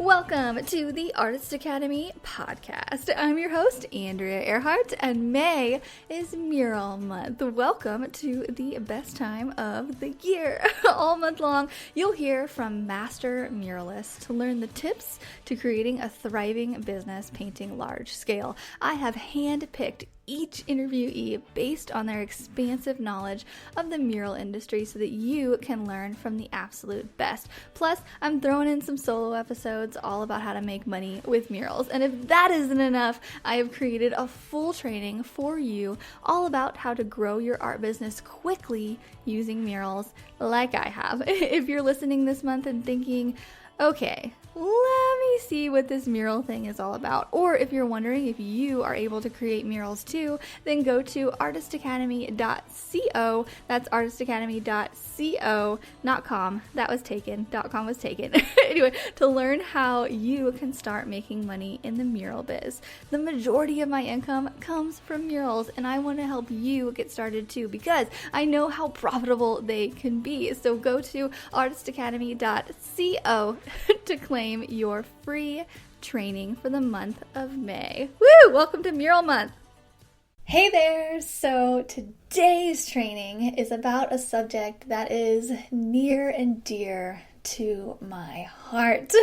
Welcome to the Artist Academy podcast. I'm your host, Andrea Earhart, and May is Mural Month. Welcome to the best time of the year. All month long, you'll hear from master muralists to learn the tips to creating a thriving business painting large scale. I have handpicked each interviewee based on their expansive knowledge of the mural industry so that you can learn from the absolute best. Plus, I'm throwing in some solo episodes all about how to make money with murals. And if that isn't enough, I have created a full training for you all about how to grow your art business quickly using murals like I have. If you're listening this month and thinking, okay, let me see what this mural thing is all about. Or if you're wondering if you are able to create murals too, then go to artistacademy.co. That's artistacademy.co, not com. That was taken. .com was taken. Anyway, to learn how you can start making money in the mural biz. The majority of my income comes from murals, and I want to help you get started too because I know how profitable they can be. So go to artistacademy.co to claim your free training for the month of May. Woo! Welcome to Mural Month. Hey there! So today's training is about a subject that is near and dear to my heart.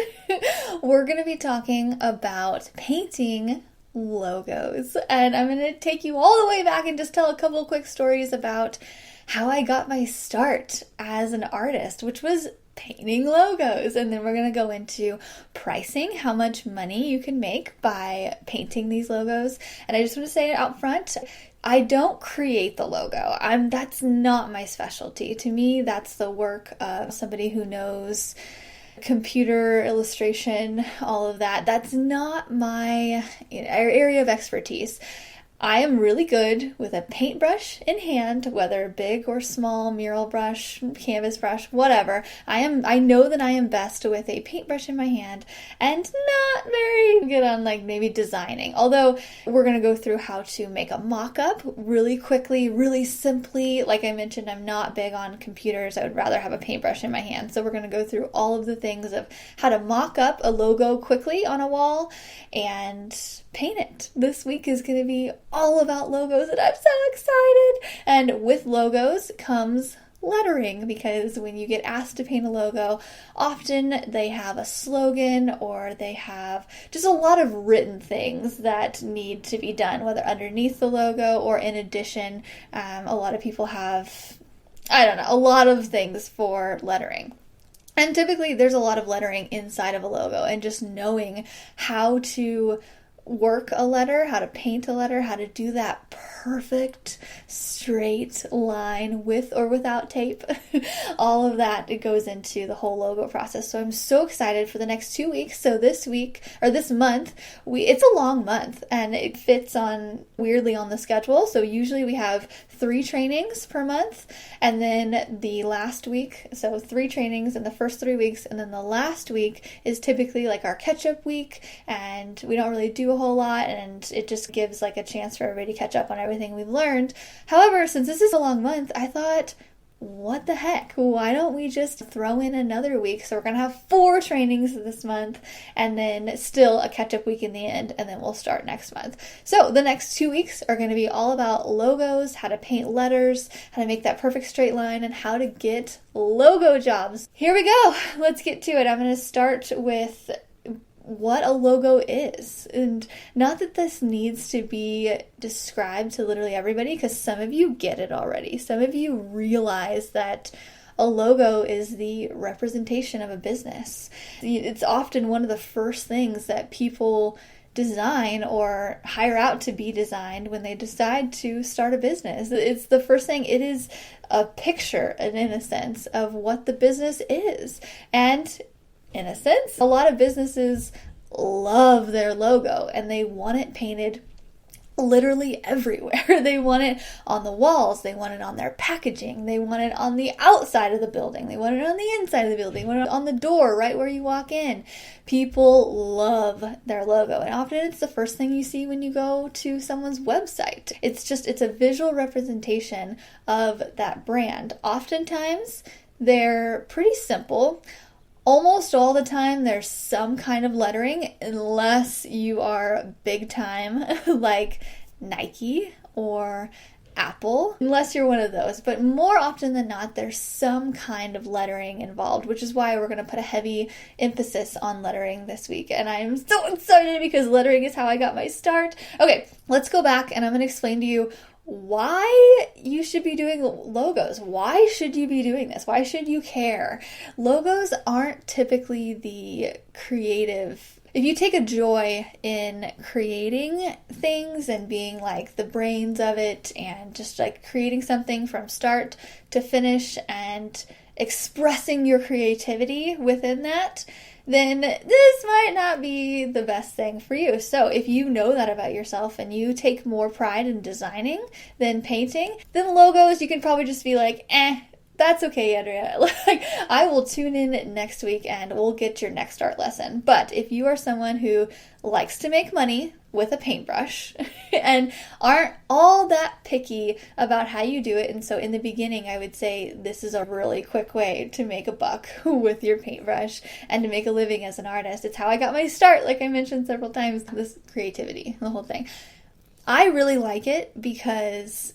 We're going to be talking about painting logos, and I'm going to take you all the way back and just tell a couple quick stories about how I got my start as an artist, which was painting logos. And then we're going to go into pricing, how much money you can make by painting these logos. And I just want to say it out front, I don't create the logo. That's not my specialty. To me, that's the work of somebody who knows computer illustration, all of that. That's not my area of expertise. I am really good with a paintbrush in hand, whether big or small, mural brush, canvas brush, whatever. I know that I am best with a paintbrush in my hand and not very good on maybe designing. Although we're going to go through how to make a mock-up really quickly, really simply. Like I mentioned, I'm not big on computers. I would rather have a paintbrush in my hand. So we're going to go through all of the things of how to mock up a logo quickly on a wall and paint it. This week is going to be all about logos and I'm so excited. And with logos comes lettering, because when you get asked to paint a logo, often they have a slogan or they have just a lot of written things that need to be done, whether underneath the logo or in addition. A lot of people have, a lot of things for lettering. And typically there's a lot of lettering inside of a logo, and just knowing how to work a letter, how to paint a letter, how to do that perfect straight line with or without tape. All of that, it goes into the whole logo process. So I'm so excited for the next 2 weeks. So this month, it's a long month and it fits on weirdly on the schedule. So usually we have 3 trainings per month, and then the last week, so 3 trainings in the first 3 weeks, and then the last week is typically like our catch-up week, and we don't really do a whole lot, and it just gives a chance for everybody to catch up on everything we've learned. However, since this is a long month, I thought, what the heck? Why don't we just throw in another week? So we're going to have 4 trainings this month and then still a catch-up week in the end, and then we'll start next month. So the next 2 weeks are going to be all about logos, how to paint letters, how to make that perfect straight line, and how to get logo jobs. Here we go. Let's get to it. I'm going to start with what a logo is. And not that this needs to be described to literally everybody, because some of you get it already. Some of you realize that a logo is the representation of a business. It's often one of the first things that people design or hire out to be designed when they decide to start a business. It's the first thing. It is a picture, in a sense, of what the business is. And in a sense, a lot of businesses love their logo and they want it painted literally everywhere. They want it on the walls, they want it on their packaging, they want it on the outside of the building, they want it on the inside of the building, they want it on the door right where you walk in. People love their logo, and often it's the first thing you see when you go to someone's website. It's a visual representation of that brand. Oftentimes they're pretty simple. Almost all the time there's some kind of lettering, unless you are big time like Nike or Apple, unless you're one of those. But more often than not, there's some kind of lettering involved, which is why we're going to put a heavy emphasis on lettering this week. And I'm so excited because lettering is how I got my start. Okay, let's go back and I'm going to explain to you why you should be doing logos. Why should you be doing this? Why should you care? Logos aren't typically the creative. If you take a joy in creating things and being like the brains of it and just like creating something from start to finish and expressing your creativity within that, then this might not be the best thing for you. So if you know that about yourself and you take more pride in designing than painting, then logos, you can probably just be like, that's okay, Andrea. Like, I will tune in next week and we'll get your next art lesson. But if you are someone who likes to make money with a paintbrush and aren't all that picky about how you do it, and so in the beginning I would say this is a really quick way to make a buck with your paintbrush and to make a living as an artist. It's how I got my start, like I mentioned several times, this creativity, the whole thing. I really like it because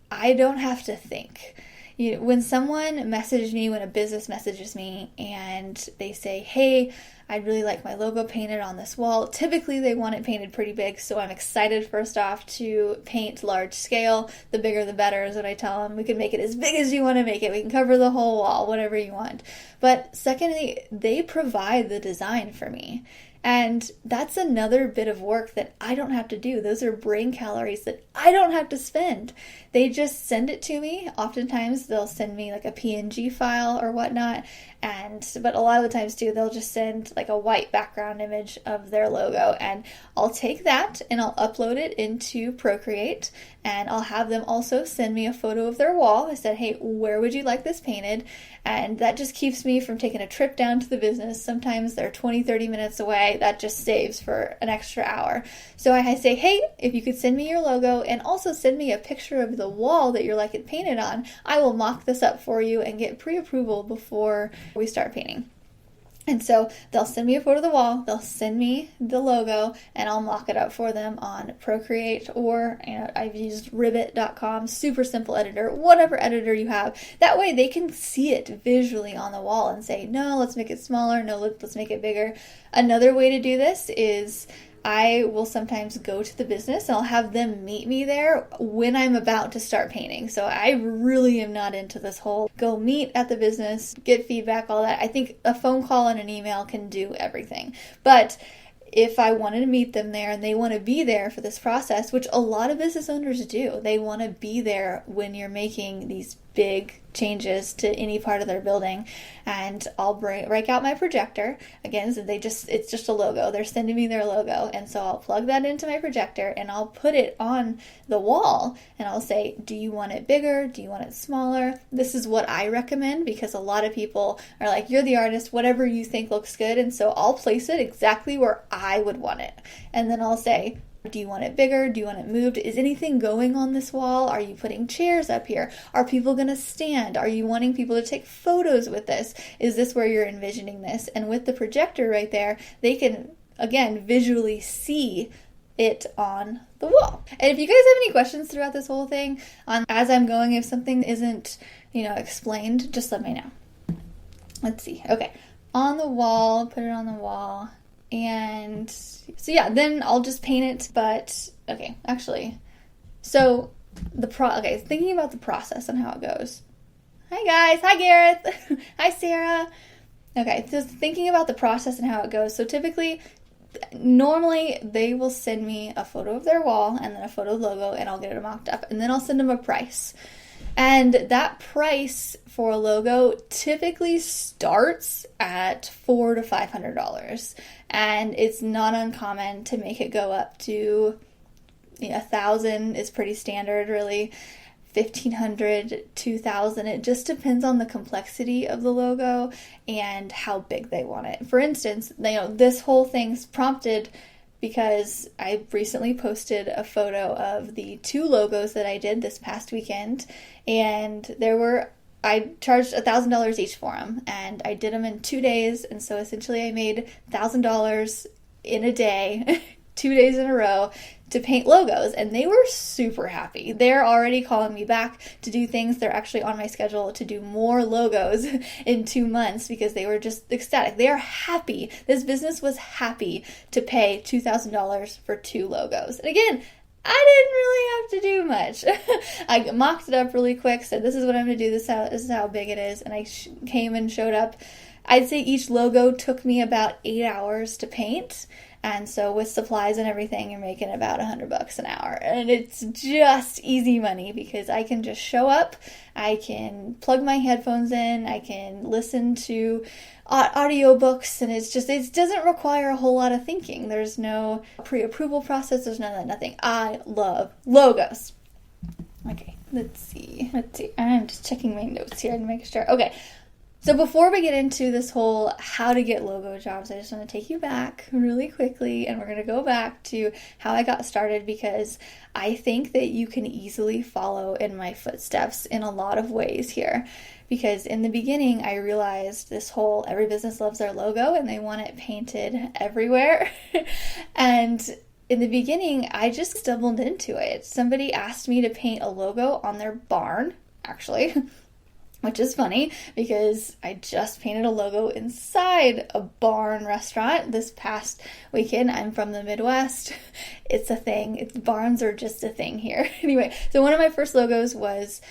I don't have to think. When someone messages me, when a business messages me and they say, hey, I'd really like my logo painted on this wall. Typically they want it painted pretty big, so I'm excited first off to paint large scale. The bigger the better is what I tell them. We can make it as big as you want to make it. We can cover the whole wall, whatever you want. But secondly, they provide the design for me. And that's another bit of work that I don't have to do. Those are brain calories that I don't have to spend. They just send it to me. Oftentimes they'll send me like a PNG file or whatnot. But a lot of the times too, they'll just send like a white background image of their logo. And I'll take that and I'll upload it into Procreate. And I'll have them also send me a photo of their wall. I said, hey, where would you like this painted? And that just keeps me from taking a trip down to the business. Sometimes they're 20, 30 minutes away. That just saves for an extra hour. So I say, hey, if you could send me your logo and also send me a picture of the wall that you're like it painted on, I will mock this up for you and get pre-approval before we start painting. And so they'll send me a photo of the wall, they'll send me the logo, and I'll mock it up for them on Procreate, or I've used Ribbit.com, super simple editor, whatever editor you have. That way they can see it visually on the wall and say, no, let's make it smaller, no, let's make it bigger. Another way to do this is I will sometimes go to the business and I'll have them meet me there when I'm about to start painting. So I really am not into this whole go meet at the business, get feedback, all that. I think a phone call and an email can do everything. But if I wanted to meet them there and they want to be there for this process, which a lot of business owners do, they want to be there when you're making these big changes to any part of their building. And I'll break out my projector. Again, so it's just a logo. They're sending me their logo. And so I'll plug that into my projector and I'll put it on the wall and I'll say, do you want it bigger? Do you want it smaller? This is what I recommend, because a lot of people are like, you're the artist, whatever you think looks good. And so I'll place it exactly where I would want it. And then I'll say, do you want it bigger? Do you want it moved? Is anything going on this wall? Are you putting chairs up here? Are people going to stand? Are you wanting people to take photos with this? Is this where you're envisioning this? And with the projector right there, they can, again, visually see it on the wall. And if you guys have any questions throughout this whole thing, as I'm going, if something isn't, explained, just let me know. Let's see. Okay. On the wall, put it on the wall. And so yeah, then I'll just paint it. But okay, actually, so thinking about the process and how it goes. Hi guys, hi Gareth, hi Sarah. Okay, so thinking about the process and how it goes. So normally they will send me a photo of their wall and then a photo of the logo, and I'll get it mocked up, and then I'll send them a price. And that price for a logo typically starts at $400 to $500. And it's not uncommon to make it go up to $1,000 is pretty standard, really. $1,500, $2,000. It just depends on the complexity of the logo and how big they want it. For instance, this whole thing's prompted because I recently posted a photo of the 2 logos that I did this past weekend, and there were I charged $1,000 each for them, and I did them in 2 days. And so essentially I made $1,000 in a day, 2 days in a row, to paint logos, and they were super happy. They're already calling me back to do things. They're actually on my schedule to do more logos in 2 months because they were just ecstatic. They are happy. This business was happy to pay $2,000 for 2 logos. And again, I didn't really have to do much. I mocked it up really quick, said this is what I'm going to do, this is how big it is, and I came and showed up. I'd say each logo took me about 8 hours to paint. And so with supplies and everything, you're making about $100 an hour. And it's just easy money because I can just show up, I can plug my headphones in, I can listen to audiobooks, and it doesn't require a whole lot of thinking. There's no pre-approval process, there's none of that, nothing. I love logos. Okay, let's see. I'm just checking my notes here to make sure. Okay. So before we get into this whole how to get logo jobs, I just want to take you back really quickly, and we're going to go back to how I got started because I think that you can easily follow in my footsteps in a lot of ways here. Because in the beginning, I realized this whole every business loves their logo and they want it painted everywhere. And in the beginning, I just stumbled into it. Somebody asked me to paint a logo on their barn, actually. Which is funny because I just painted a logo inside a barn restaurant this past weekend. I'm from the Midwest. It's a thing. Barns are just a thing here. Anyway, so one of my first logos was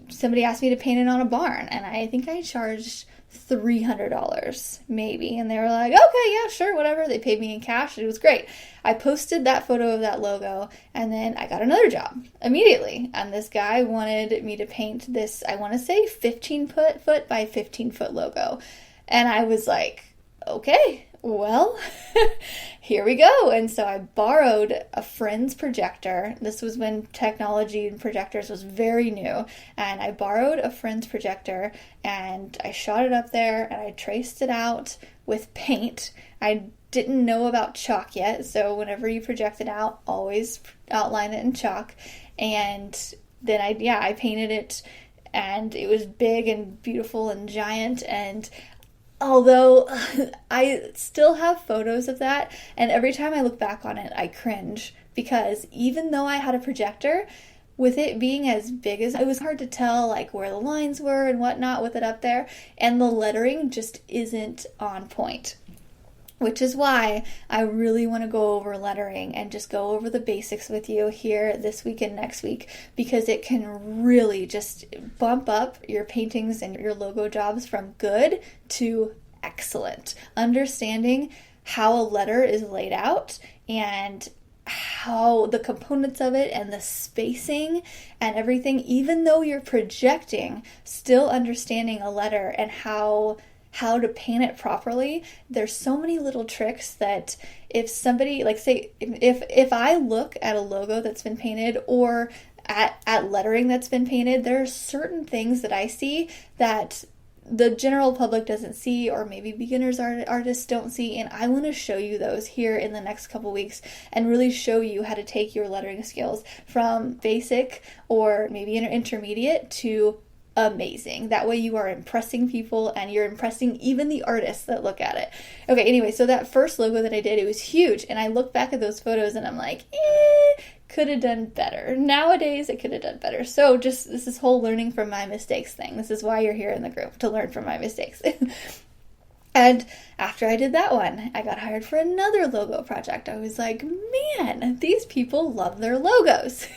somebody asked me to paint it on a barn, and I think I charged $300 maybe, and they were like, okay, yeah, sure, whatever. They paid me in cash. It was great. I posted that photo of that logo, and then I got another job immediately, and this guy wanted me to paint this, I want to say 15 foot by 15 foot logo, and I was like, okay, well, here we go. And so I borrowed a friend's projector. This was when technology and projectors was very new. And I borrowed a friend's projector and I shot it up there and I traced it out with paint. I didn't know about chalk yet. So whenever you project it out, always outline it in chalk. And then I painted it, and it was big and beautiful and giant. And although I still have photos of that, and every time I look back on it, I cringe because even though I had a projector, with it being as big as it was hard to tell like where the lines were and whatnot with it up there, and the lettering just isn't on point. Which is why I really want to go over lettering and just go over the basics with you here this week and next week, because it can really just bump up your paintings and your logo jobs from good to excellent. Understanding how a letter is laid out and how the components of it and the spacing and everything, even though you're projecting, still understanding a letter and how to paint it properly. There's so many little tricks that if somebody, like say, if I look at a logo that's been painted or at lettering that's been painted, there are certain things that I see that the general public doesn't see, or maybe beginners artists don't see, and I want to show you those here in the next couple weeks and really show you how to take your lettering skills from basic or maybe intermediate to amazing. That way you are impressing people and you're impressing even the artists that look at it. Okay, anyway, so that first logo that I did, it was huge, and I look back at those photos and I'm like, could have done better. Nowadays, it could have done better. So just this is whole learning from my mistakes thing. This is why you're here in the group, to learn from my mistakes. And after I did that one, I got hired for another logo project. I was like, man, these people love their logos.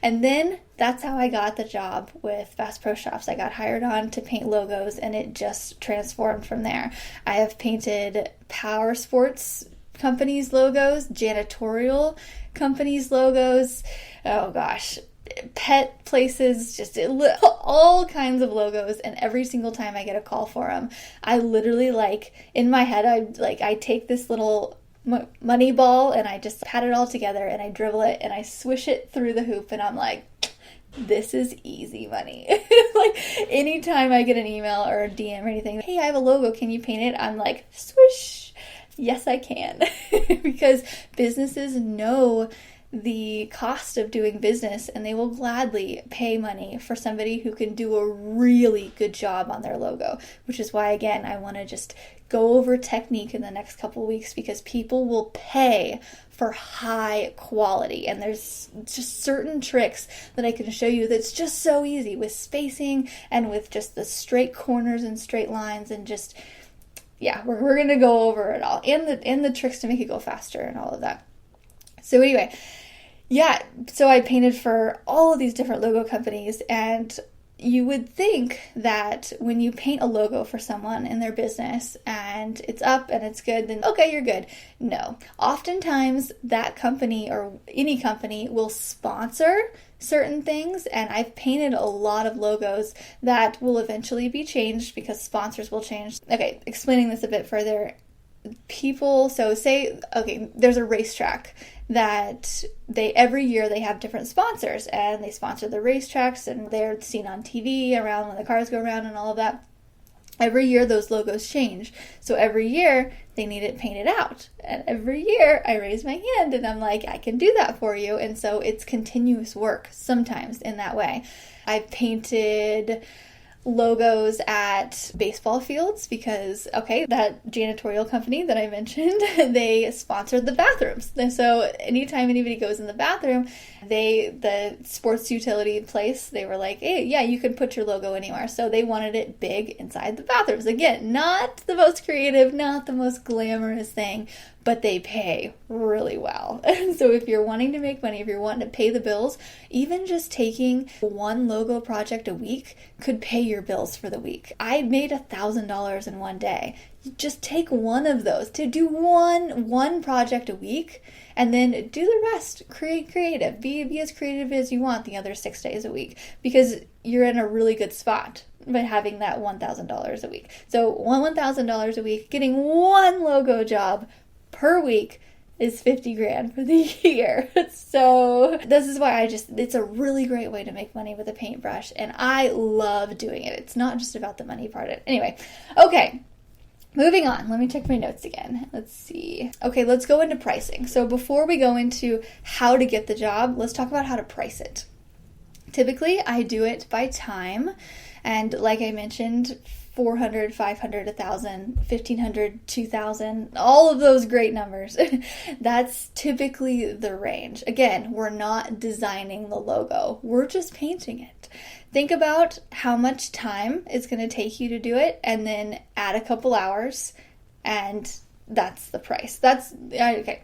And then that's how I got the job with Bass Pro Shops. I got hired on to paint logos, and it just transformed from there. I have painted power sports companies' logos, janitorial companies' logos, oh gosh, pet places, just all kinds of logos. And every single time I get a call for them, I literally, like, in my head, I take this little money ball and I just pat it all together and I dribble it and I swish it through the hoop, and I'm like, this is easy money. Like, anytime I get an email or a DM or anything, hey, I have a logo, can you paint it? I'm like, swish, yes I can. Because businesses know the cost of doing business, and they will gladly pay money for somebody who can do a really good job on their logo, which is why, again, I want to just go over technique in the next couple weeks, because people will pay for high quality, and there's just certain tricks that I can show you that's just so easy with spacing and with just the straight corners and straight lines, and just, yeah, we're going to go over it all, and the tricks to make it go faster and all of that. So anyway, yeah, so I painted for all of these different logo companies, and you would think that when you paint a logo for someone in their business and it's up and it's good, then okay, you're good. No. Oftentimes that company or any company will sponsor certain things, and I've painted a lot of logos that will eventually be changed because sponsors will change. Okay, explaining this a bit further. So say, okay, there's a racetrack that every year they have different sponsors, and they sponsor the racetracks, and they're seen on TV around when the cars go around and all of that. Every year those logos change. So every year they need it painted out. And every year I raise my hand and I'm like, I can do that for you. And so it's continuous work sometimes in that way. I've painted logos at baseball fields because, okay, that janitorial company that I mentioned, they sponsored the bathrooms. And so anytime anybody goes in the bathroom, the sports utility place, they were like, hey, yeah, you can put your logo anywhere. So they wanted it big inside the bathrooms. Again, not the most creative, not the most glamorous thing, but they pay really well. And so if you're wanting to make money, if you're wanting to pay the bills, even just taking one logo project a week could pay your bills for the week. I made $1,000 in one day. Just take one of those to do one project a week, and then do the rest. Creative. Be as creative as you want the other 6 days a week, because you're in a really good spot by having that $1,000 a week. So $1,000 a week, getting one logo job per week is $50,000 for the year. So this is why it's a really great way to make money with a paintbrush, and I love doing it. It's not just about the money part of it. Anyway, okay. Moving on, let me check my notes again. Let's see. Okay, let's go into pricing. So before we go into how to get the job, let's talk about how to price it. Typically, I do it by time. And like I mentioned, 400, 500, 1,000, 1,500, 2,000, all of those great numbers. That's typically the range. Again, we're not designing the logo. We're just painting it. Think about how much time it's going to take you to do it, and then add a couple hours, and that's the price. That's okay.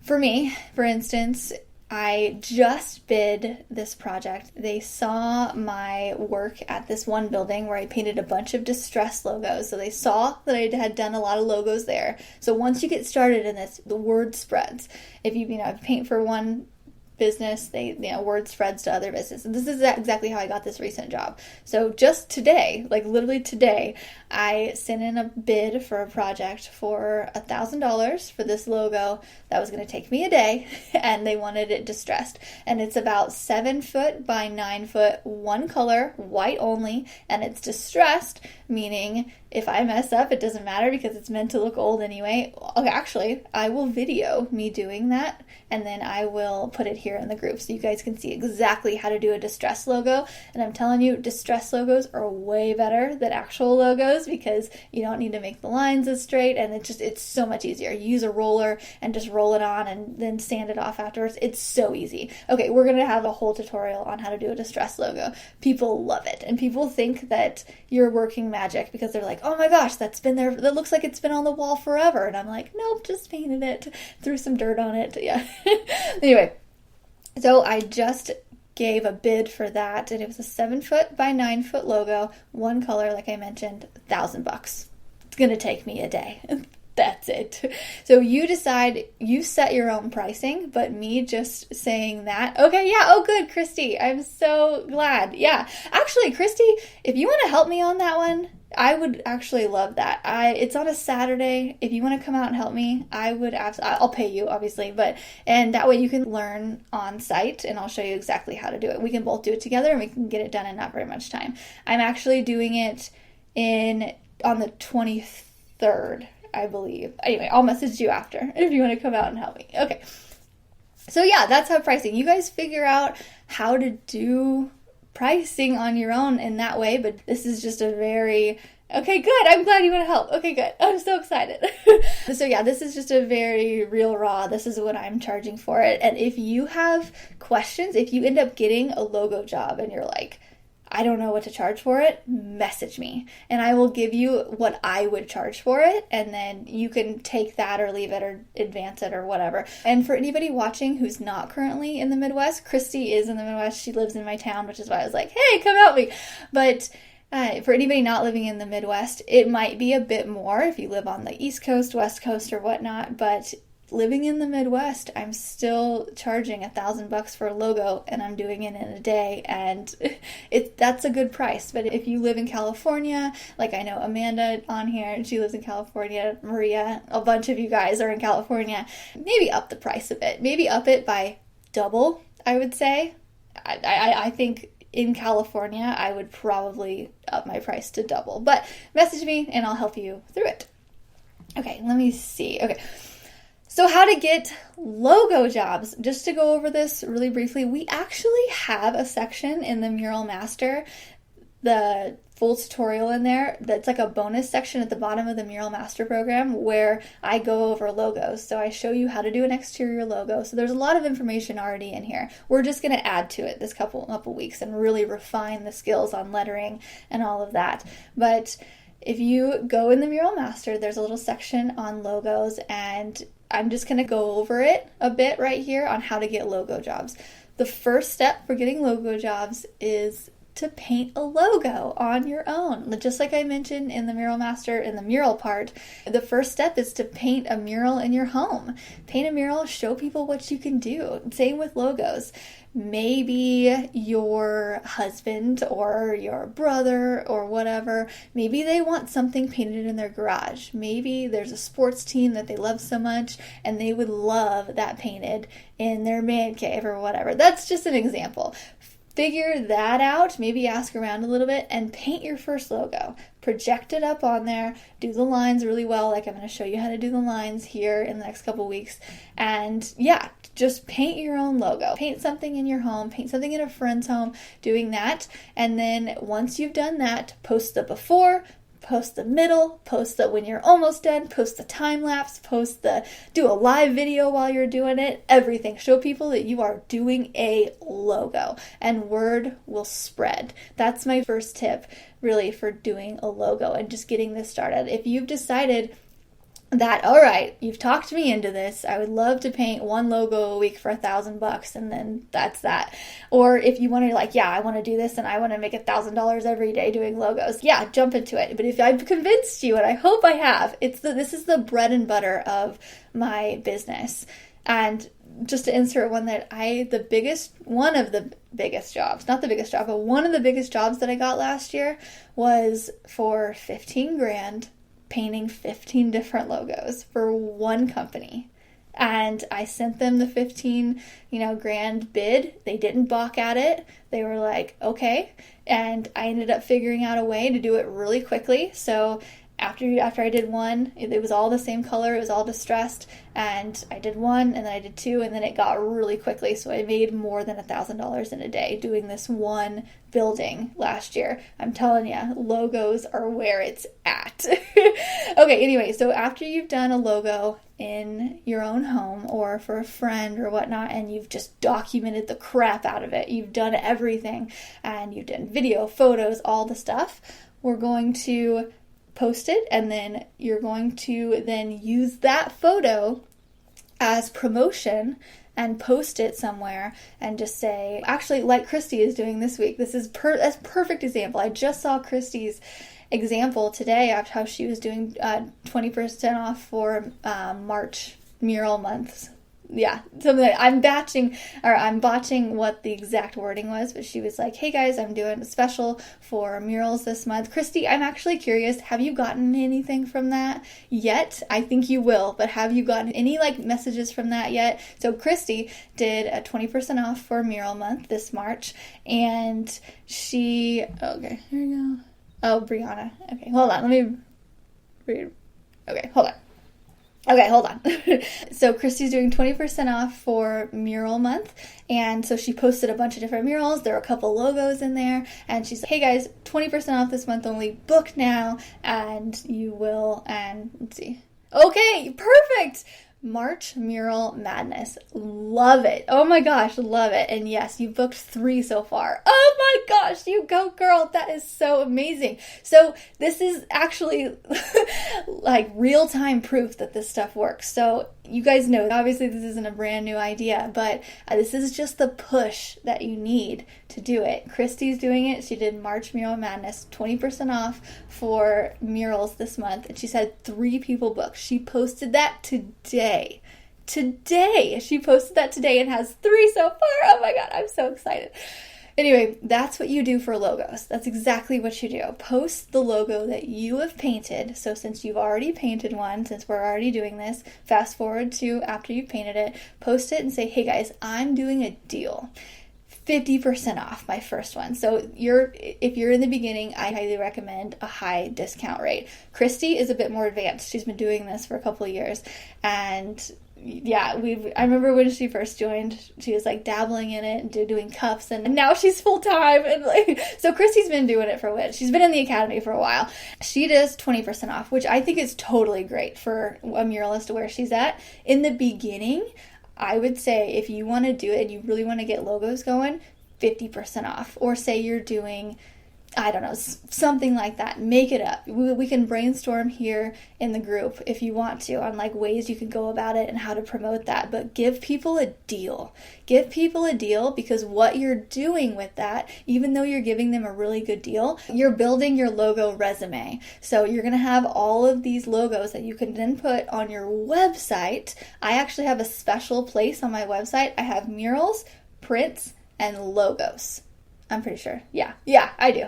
For me, for instance, I just bid this project. They saw my work at this one building where I painted a bunch of distress logos. So they saw that I had done a lot of logos there. So once you get started in this, the word spreads. If you paint for one business, word spreads to other businesses. And this is exactly how I got this recent job. So just today, like literally today, I sent in a bid for a project for $1,000 for this logo that was going to take me a day, and they wanted it distressed. And it's about 7 foot by 9 foot, one color, white only, and it's distressed, meaning if I mess up, it doesn't matter because it's meant to look old anyway. Okay, actually, I will video me doing that, and then I will put it here in the group so you guys can see exactly how to do a distress logo. And I'm telling you, distress logos are way better than actual logos because you don't need to make the lines as straight, and it's so much easier. You use a roller and just roll it on and then sand it off afterwards. It's so easy. Okay, we're going to have a whole tutorial on how to do a distress logo. People love it, and people think that you're working magic because they're like, oh my gosh, that's been there, that looks like it's been on the wall forever. And I'm like, nope, just painted it, threw some dirt on it. Yeah. Anyway, so I just gave a bid for that, and it was a 7 foot by 9 foot logo, one color, like I mentioned, $1,000. It's going to take me a day. That's it. So you decide, you set your own pricing, but me just saying that, okay, yeah, oh good, Christy, I'm so glad. Yeah, actually, Christy, if you want to help me on that one, I would actually love that. It's on a Saturday. If you want to come out and help me, I'll pay you, obviously, and that way you can learn on site, and I'll show you exactly how to do it. We can both do it together, and we can get it done in not very much time. I'm actually doing it on the 23rd, I believe. Anyway, I'll message you after if you want to come out and help me. Okay. So yeah, that's how pricing. You guys figure out how to do pricing on your own in that way, but this is just a very... Okay, good. I'm glad you want to help. Okay, good. I'm so excited. So yeah, this is just a very real raw. This is what I'm charging for it. And if you have questions, if you end up getting a logo job and you're like, I don't know what to charge for it, message me and I will give you what I would charge for it, and then you can take that or leave it or advance it or whatever. And for anybody watching who's not currently in the Midwest, Christy is in the Midwest. She lives in my town, which is why I was like, hey, come help me. But for anybody not living in the Midwest, it might be a bit more if you live on the East Coast, West Coast, or whatnot, but living in the Midwest, I'm still charging $1,000 for a logo, and I'm doing it in a day, and that's a good price. But if you live in California, like I know Amanda on here, and she lives in California, Maria, a bunch of you guys are in California, maybe up the price a bit. Maybe up it by double, I would say. I think in California, I would probably up my price to double. But message me, and I'll help you through it. Okay, let me see. Okay. So how to get logo jobs. Just to go over this really briefly, we actually have a section in the Mural Master, the full tutorial in there, that's like a bonus section at the bottom of the Mural Master program where I go over logos. So I show you how to do an exterior logo. So there's a lot of information already in here. We're just going to add to it this couple weeks and really refine the skills on lettering and all of that. But if you go in the Mural Master, there's a little section on logos, and I'm just going to go over it a bit right here on how to get logo jobs. The first step for getting logo jobs is to paint a logo on your own. Just like I mentioned in the Mural Master, in the mural part, the first step is to paint a mural in your home. Paint a mural, show people what you can do. Same with logos. Maybe your husband or your brother or whatever, maybe they want something painted in their garage. Maybe there's a sports team that they love so much and they would love that painted in their man cave or whatever. That's just an example. Figure that out, maybe ask around a little bit, and paint your first logo. Project it up on there, do the lines really well, like I'm going to show you how to do the lines here in the next couple weeks. And yeah, just paint your own logo. Paint something in your home, paint something in a friend's home, doing that. And then once you've done that, post the before, post the middle, post the when you're almost done, post the time lapse, do a live video while you're doing it, everything. Show people that you are doing a logo, and word will spread. That's my first tip, really, for doing a logo and just getting this started. If you've decided that, all right, you've talked me into this, I would love to paint one logo a week for $1,000, and then that's that. Or if you want to, like, yeah, I want to do this and I want to make $1,000 every day doing logos, yeah, jump into it. But if I've convinced you, and I hope I have, this is the bread and butter of my business. And just to insert one that one of the biggest jobs that I got last year was for 15 grand. Painting 15 different logos for one company. And I sent them the 15, grand bid. They didn't balk at it. They were like, okay. And I ended up figuring out a way to do it really quickly. So after I did one, it was all the same color, it was all distressed, and I did one, and then I did two, and then it got really quickly, so I made more than $1,000 in a day doing this one building last year. I'm telling you, logos are where it's at. Okay, anyway, so after you've done a logo in your own home or for a friend or whatnot, and you've just documented the crap out of it, you've done everything, and you've done video, photos, all the stuff, we're going to post it, and then you're going to then use that photo as promotion and post it somewhere and just say, actually, like Christy is doing this week. This is a perfect example. I just saw Christy's example today of how she was doing 20% off for March mural months. Yeah, something like I'm botching what the exact wording was, but she was like, hey guys, I'm doing a special for murals this month. Christy, I'm actually curious, have you gotten anything from that yet? I think you will, but have you gotten any messages from that yet? So Christy did a 20% off for mural month this March, and okay, here we go. Oh, Brianna. Okay, hold on, let me read. Okay, hold on. Okay, hold on. So Christy's doing 20% off for Mural Month, and so she posted a bunch of different murals. There are a couple logos in there, and she's like, hey guys, 20% off this month only. Book now, and you will, and let's see. Okay, perfect! March Mural Madness. Love it. Oh my gosh, love it. And yes, you booked 3 so far. Oh my gosh, you go girl. That is so amazing. So this is actually like real-time proof that this stuff works. So you guys know, obviously this isn't a brand new idea, but this is just the push that you need to do it. Christy's doing it. She did March Mural Madness, 20% off for murals this month, and she's had 3 people book. She posted that today. She posted that today and has 3 so far. Oh my God, I'm so excited. Anyway, that's what you do for logos. That's exactly what you do. Post the logo that you have painted. So since you've already painted one, since we're already doing this, fast forward to after you've painted it, post it and say, hey guys, I'm doing a deal. 50% off my first one. So if you're in the beginning, I highly recommend a high discount rate. Christy is a bit more advanced. She's been doing this for a couple of years, and yeah, I remember when she first joined, she was like dabbling in it and doing cups, and now she's full time. And like, so Christy's been doing it for a while. She's been in the academy for a while. She does 20% off, which I think is totally great for a muralist where she's at. In the beginning, I would say if you want to do it and you really want to get logos going, 50% off. Or say you're doing, I don't know, something like that. Make it up. We can brainstorm here in the group if you want to on like ways you can go about it and how to promote that. But give people a deal. Give people a deal, because what you're doing with that, even though you're giving them a really good deal, you're building your logo resume. So you're going to have all of these logos that you can then put on your website. I actually have a special place on my website. I have murals, prints, and logos. I'm pretty sure. Yeah, I do.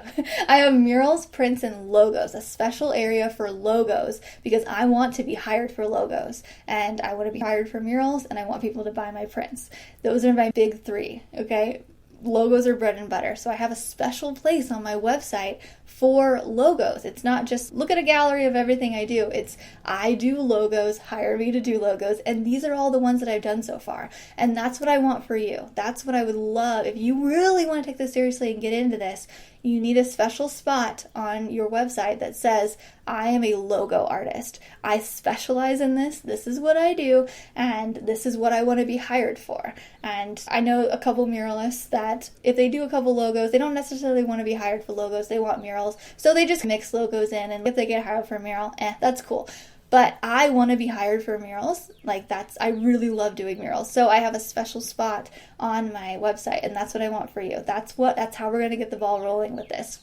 I have murals, prints, and logos, a special area for logos, because I want to be hired for logos, and I want to be hired for murals, and I want people to buy my prints. Those are my big 3, okay? Logos are bread and butter. So I have a special place on my website for logos. It's not just look at a gallery of everything I do. It's I do logos, hire me to do logos, and these are all the ones that I've done so far. And that's what I want for you. That's what I would love. If you really want to take this seriously and get into this, you need a special spot on your website that says, I am a logo artist. I specialize in this. This is what I do, and this is what I want to be hired for. And I know a couple muralists that if they do a couple logos, they don't necessarily want to be hired for logos. They want murals. So they just mix logos in, and if they get hired for a mural, that's cool. But I want to be hired for murals. I really love doing murals. So I have a special spot on my website, and that's what I want for you. That's how we're going to get the ball rolling with this.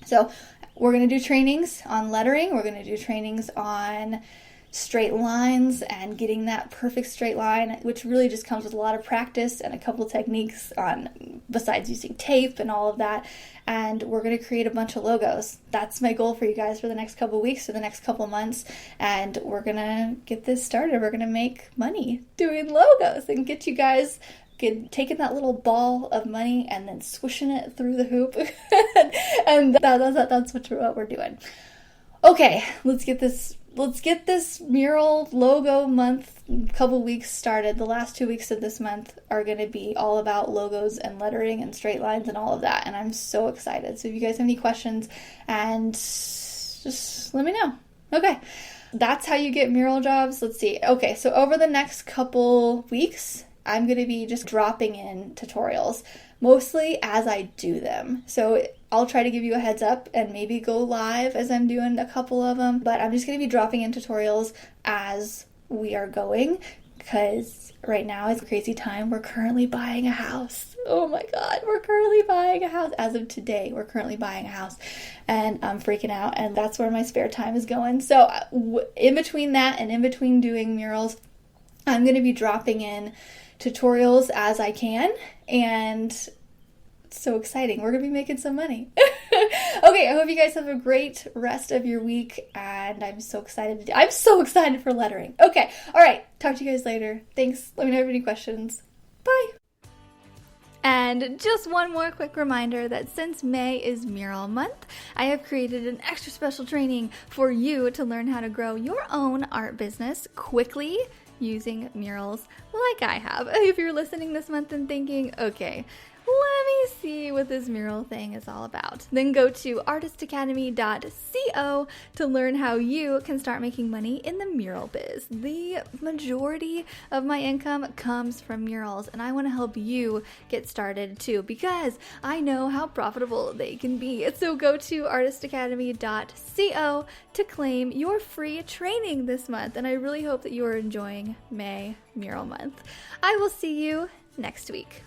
So we're going to do trainings on lettering. We're going to do trainings on straight lines and getting that perfect straight line, which really just comes with a lot of practice and a couple techniques besides using tape and all of that. And we're going to create a bunch of logos. That's my goal for you guys for the next couple weeks or the next couple months. And we're going to get this started. We're going to make money doing logos and get you guys taking that little ball of money and then swishing it through the hoop. And that's what we're doing. Okay, let's get this mural logo month couple weeks started. The last 2 weeks of this month are going to be all about logos and lettering and straight lines and all of that, and I'm so excited. So if you guys have any questions, and just let me know. Okay, that's how you get mural jobs. Let's see. Okay, so over the next couple weeks, I'm going to be just dropping in tutorials, mostly as I do them. So I'll try to give you a heads up and maybe go live as I'm doing a couple of them, but I'm just going to be dropping in tutorials as we are going, because right now is a crazy time. We're currently buying a house. Oh my God, we're currently buying a house. As of today, we're currently buying a house, and I'm freaking out, and that's where my spare time is going. So in between that and in between doing murals, I'm going to be dropping in tutorials as I can, and it's so exciting. We're going to be making some money. Okay, I hope you guys have a great rest of your week, and I'm so excited for lettering. Okay, all right, talk to you guys later. Thanks. Let me know if you have any questions. Bye. And just one more quick reminder that since May is Mural Month, I have created an extra special training for you to learn how to grow your own art business quickly using murals like I have. If you're listening this month and thinking, okay, let me see what this mural thing is all about, then go to artistacademy.co to learn how you can start making money in the mural biz. The majority of my income comes from murals, and I want to help you get started too because I know how profitable they can be. So go to artistacademy.co to claim your free training this month, and I really hope that you are enjoying May Mural Month. I will see you next week.